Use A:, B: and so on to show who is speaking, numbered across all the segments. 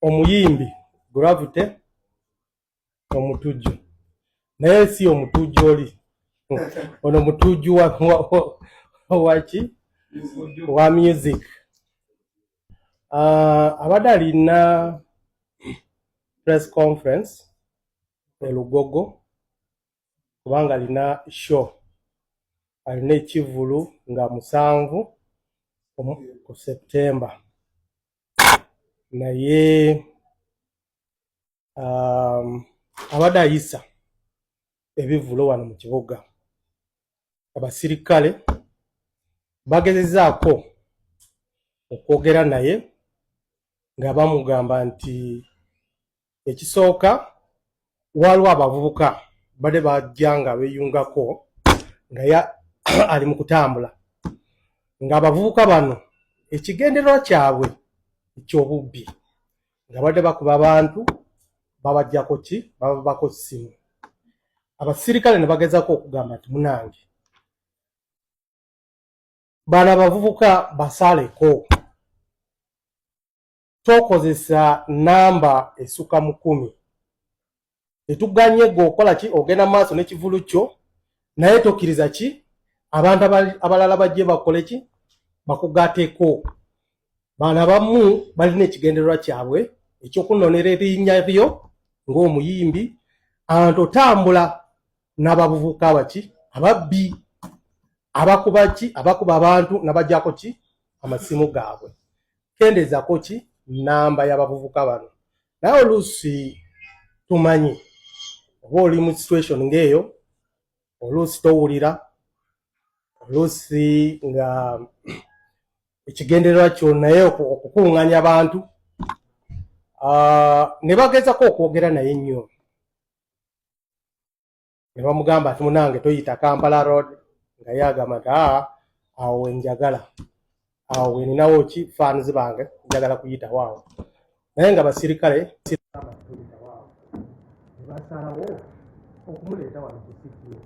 A: omuyimbi Gravity omutujju naye si omutujju oli ono mutujju waki wa music. Abadde alina press conference e Lugogo kubanga alina show, alina ekivulu nga 7 ku September. Naye abadde ayisa ebivulo wano mu kibuga. Abasirikale bagezezaako okwogera naye nga bamugamba nti ekisooka waliwo abavubuka badde bajja nga beeyungako nga ali mu kutambula, ng'abavubuka bano ekigendererwa kyabwe eky'obubbi nga badde bakuba abantu babajjako ki babako ssimu. Abasirikale ne bagezaako okugamba nti munange bano abavubuka basaaleko, tokozesa namba esukka mu 10. Tetuganye gwe okola ki ogenda maaso n'ekivulu kyo naye tokkiriza ki abantu abalala bajje bakole ki bakugaateko. Bano abamu balina ekigendererwa kyabwe ekyokunonera erinnya lyo ng'omuyimbi anti otambula n'abavubuka abaki ababbi abakuba ki abakuba abantu nabajjako ki amasimu gaabwe. Kendeezako ki namba y'abavubuka bano. Naye oluusi tumanyi oba oli mu situation ng'eyo, oluusi towulira, oluusi nga ekigendererwa kyo naye okukuŋŋanya abantu. Ne bagezako okwogera naye nnyo ne bamugamba ati munange toyita Kampala Road, nga ye agamba nti awo wenjagala, awo weninawo ki fans bange njagala kuyitawo awo. Naye nga basirikale ne basalawo okumuleeta wano ku CPS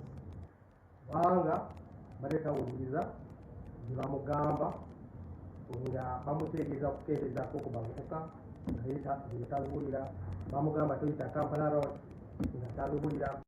A: kubanga badde tawuliriza ne bamugamba nga bamutegeeza kukendeezaako ku bavubuka nga ye tabiwulira. Bamugamba toyita Kampala Road nga tabiwulira.